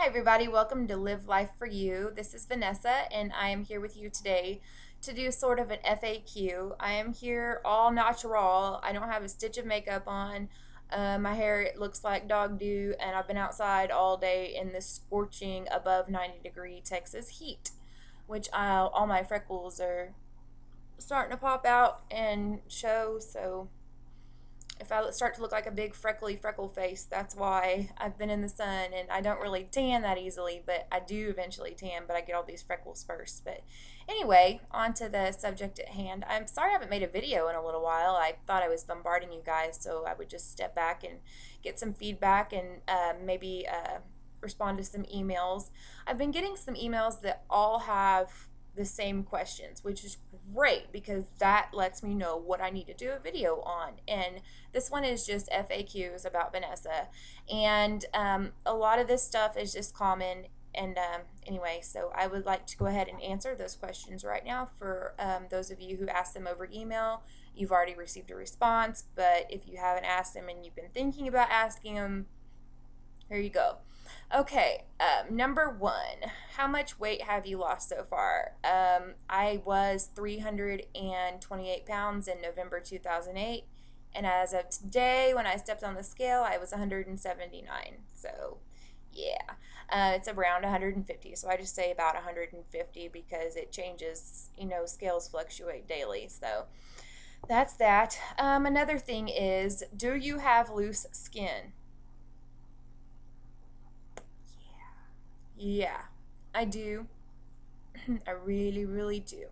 Hi everybody, welcome to Live Life for You. This is Vanessa and I am here with you today to do sort of an FAQ. I am here all natural. I don't have a stitch of makeup on. My hair it looks like dog do, and I've been outside all day in this scorching above 90-degree Texas heat, which all my freckles are starting to pop out and show, so if I start to look like a big freckle face, that's why. I've been in the sun and I don't really tan that easily, but I do eventually tan, but I get all these freckles first. But anyway, on to the subject at hand. I'm sorry I haven't made a video in a little while. I thought I was bombarding you guys, so I would just step back and get some feedback and maybe respond to some emails. I've been getting some emails that all have the same questions, which is great because that lets me know what I need to do a video on. And this one is just FAQs about Vanessa, and a lot of this stuff is just common. And anyway, so I would like to go ahead and answer those questions right now for those of you who asked them over email. You've already received a response, but if you haven't asked them and you've been thinking about asking them, here you go. Okay, number one, how much weight have you lost so far? I was 328 pounds in November 2008, and as of today, when I stepped on the scale, I was 179. So, yeah, it's around 150. So I just say about 150 because it changes, scales fluctuate daily. So that's that. Another thing is, do you have loose skin? Yeah, I do. I really, really do.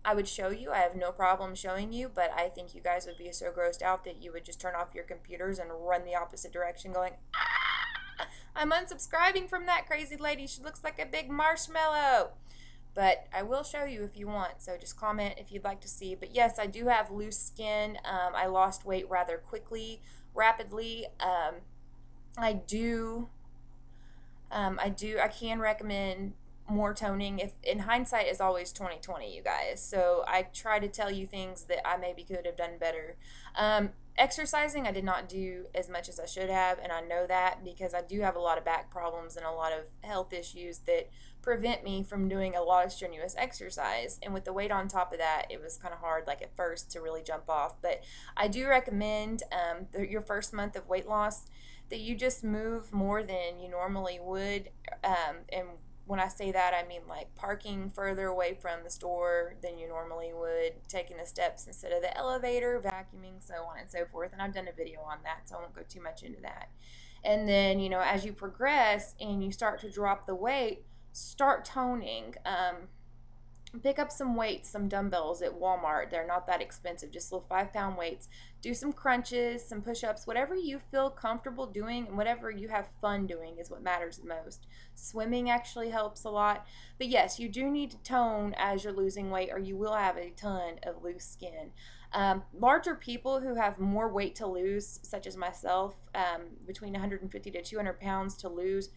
I would show you. I have no problem showing you, but I think you guys would be so grossed out that you would just turn off your computers and run the opposite direction going, ah, I'm unsubscribing from that crazy lady. She looks like a big marshmallow. But I will show you if you want, so just comment if you'd like to see. But yes, I do have loose skin. I lost weight rather quickly, rapidly. I do I can recommend more toning. If in hindsight is always 2020, you guys. So I try to tell you things that I maybe could have done better. Exercising, I did not do as much as I should have, and I know that because I do have a lot of back problems and a lot of health issues that prevent me from doing a lot of strenuous exercise. And with the weight on top of that, it was kind of hard, like at first, to really jump off. But I do recommend your first month of weight loss that you just move more than you normally would. And when I say that, I mean like parking further away from the store than you normally would, taking the steps instead of the elevator, vacuuming, so on and so forth. And I've done a video on that, so I won't go too much into that. And then, as you progress and you start to drop the weight, start toning. Pick up some weights, some dumbbells at Walmart. They're not that expensive, just little 5-pound weights. Do some crunches, some push-ups, whatever you feel comfortable doing and whatever you have fun doing is what matters the most. Swimming actually helps a lot. But yes, you do need to tone as you're losing weight, or you will have a ton of loose skin. Larger people who have more weight to lose, such as myself, between 150 to 200 pounds to lose,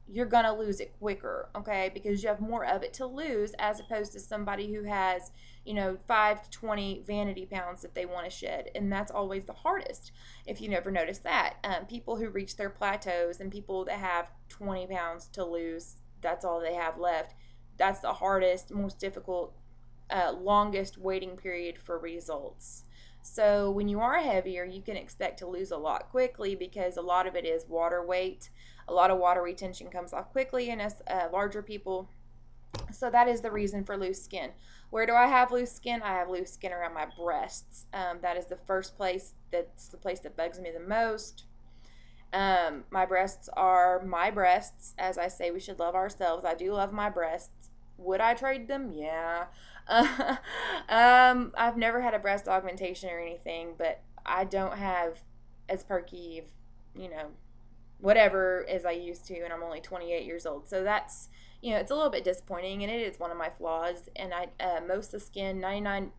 you're going to lose it quicker, okay? Because you have more of it to lose as opposed to somebody who has, 5 to 20 vanity pounds that they want to shed. And that's always the hardest, if you never noticed that. People who reach their plateaus and people that have 20 pounds to lose, that's all they have left. That's the hardest, most difficult, longest waiting period for results. So when you are heavier, you can expect to lose a lot quickly because a lot of it is water weight. A lot of water retention comes off quickly in us larger people. So that is the reason for loose skin. Where do I have loose skin? I have loose skin around my breasts. That is the first place. That's the place that bugs me the most. My breasts are my breasts. As I say, we should love ourselves. I do love my breasts. Would I trade them? Yeah. I've never had a breast augmentation or anything, but I don't have as perky, whatever as I used to, and I'm only 28 years old. So that's, it's a little bit disappointing, and it is one of my flaws. And most of the skin, 99%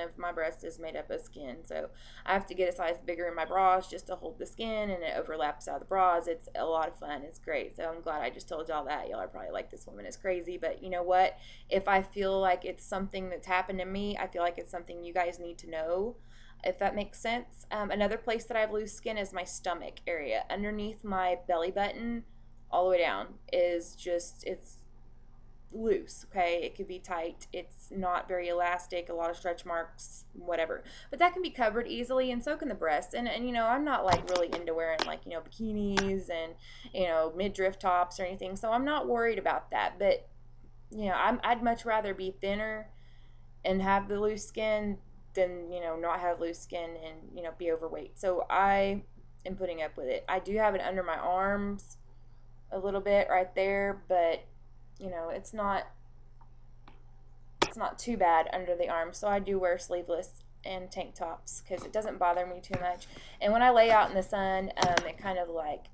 of my breast is made up of skin. So I have to get a size bigger in my bras just to hold the skin, and it overlaps out of the bras. It's a lot of fun. It's great. So I'm glad I just told y'all that. Y'all are probably like, this woman is crazy. But you know what? If I feel like it's something that's happened to me, I feel like it's something you guys need to know, if that makes sense. Another place that I have loose skin is my stomach area. Underneath my belly button, all the way down is just, it's loose, okay? It could be tight. It's not very elastic, a lot of stretch marks, whatever. But that can be covered easily, and so can the breasts. And you know, I'm not like really into wearing like, you know, bikinis and, you know, midriff tops or anything, so I'm not worried about that. But, you know, I'd much rather be thinner and have the loose skin than, you know, not have loose skin and, you know, be overweight. So I am putting up with it. I do have it under my arms a little bit right there, but you know, it's not too bad under the arms. So I do wear sleeveless and tank tops because it doesn't bother me too much. And when I lay out in the sun, it kind of like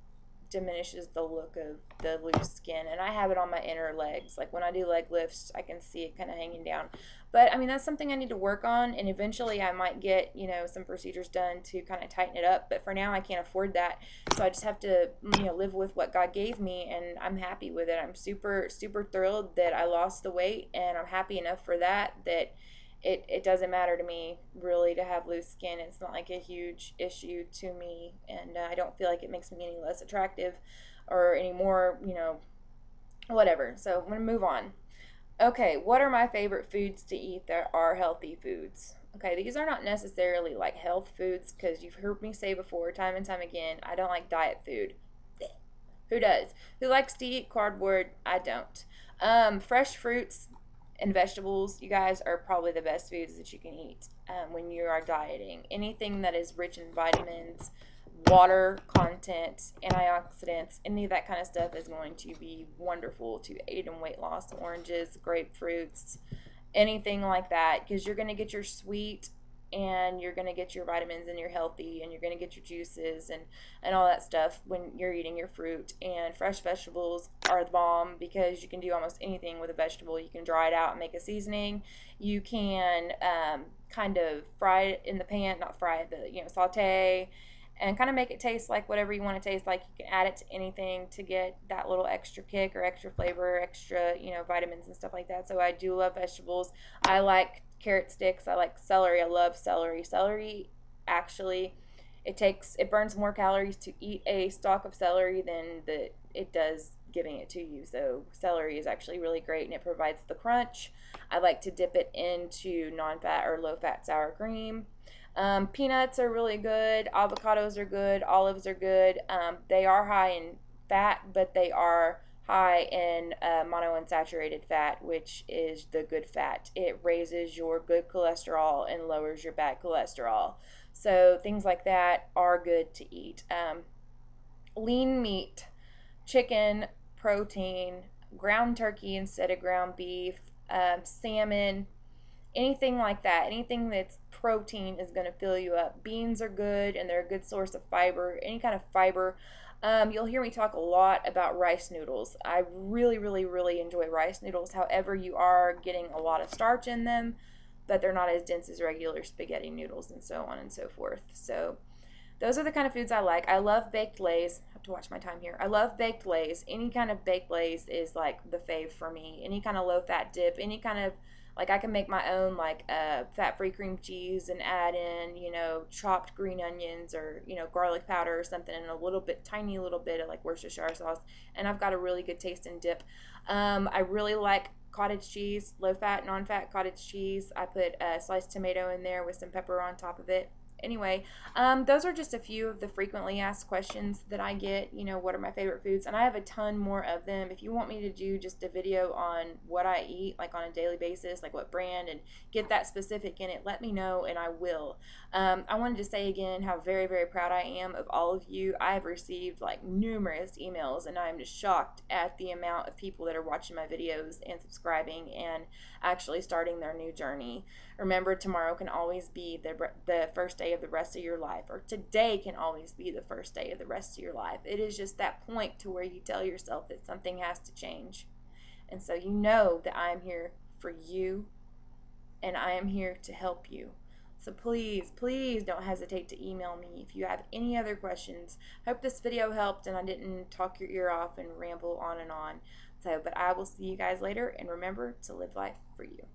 diminishes the look of the loose skin. And I have it on my inner legs. Like when I do leg lifts, I can see it kind of hanging down. But I mean, that's something I need to work on, and eventually I might get, you know, some procedures done to kind of tighten it up. But for now, I can't afford that, so I just have to, you know, live with what God gave me, and I'm happy with it. I'm super super thrilled that I lost the weight, and I'm happy enough for that, that it doesn't matter to me really to have loose skin. It's not like a huge issue to me, and I don't feel like it makes me any less attractive or any more, you know, whatever. So I'm gonna move on. Okay, what are my favorite foods to eat that are healthy foods? Okay, these are not necessarily like health foods because you've heard me say before, time and time again, I don't like diet food. Who does? Who likes to eat cardboard? I don't. Fresh fruits and vegetables, you guys, are probably the best foods that you can eat when you are dieting. Anything that is rich in vitamins, water content, antioxidants, any of that kind of stuff is going to be wonderful to aid in weight loss. Oranges, grapefruits, anything like that, because you're going to get your sweet and you're going to get your vitamins and you're healthy and you're going to get your juices and all that stuff when you're eating your fruit. And fresh vegetables are the bomb because you can do almost anything with a vegetable. You can dry it out and make a seasoning. You can kind of fry it in the pan, not fry it, but, you know, saute and kind of make it taste like whatever you want to taste like. You can add it to anything to get that little extra kick or extra flavor, extra, you know, vitamins and stuff like that. So I do love vegetables. I like carrot sticks. I like celery. I love celery. Celery, actually, it burns more calories to eat a stalk of celery than it does giving it to you. So celery is actually really great, and it provides the crunch. I like to dip it into non-fat or low-fat sour cream. Peanuts are really good. Avocados are good. Olives are good. They are high in fat, but they are high in monounsaturated fat, which is the good fat. It raises your good cholesterol and lowers your bad cholesterol. So things like that are good to eat. Lean meat, chicken, protein, ground turkey instead of ground beef, salmon, anything like that. Anything that's protein is going to fill you up. Beans are good, and they're a good source of fiber. Any kind of fiber. You'll hear me talk a lot about rice noodles. I really, really, really enjoy rice noodles. However, you are getting a lot of starch in them, but they're not as dense as regular spaghetti noodles and so on and so forth. So those are the kind of foods I like. I love baked lays. I have to watch my time here. I love baked lays. Any kind of baked lays is like the fave for me. Any kind of low fat dip, any kind of, like, I can make my own, like, fat-free cream cheese and add in, you know, chopped green onions or, you know, garlic powder or something, and a little bit, tiny little bit of, like, Worcestershire sauce, and I've got a really good tasting dip. I really like cottage cheese, low-fat, non-fat cottage cheese. I put a sliced tomato in there with some pepper on top of it. Anyway, those are just a few of the frequently asked questions that I get. You know, what are my favorite foods? And I have a ton more of them. If you want me to do just a video on what I eat, like on a daily basis, like what brand, and get that specific in it, let me know and I will. I wanted to say again how very, very proud I am of all of you. I have received like numerous emails, and I'm just shocked at the amount of people that are watching my videos and subscribing and actually starting their new journey. Remember, tomorrow can always be the first day of the rest of your life, or today can always be the first day of the rest of your life. It is just that point to where you tell yourself that something has to change. And so you know that I am here for you, and I am here to help you. So please, please don't hesitate to email me if you have any other questions. Hope this video helped and I didn't talk your ear off and ramble on and on. So, but I will see you guys later, and remember to live life for you.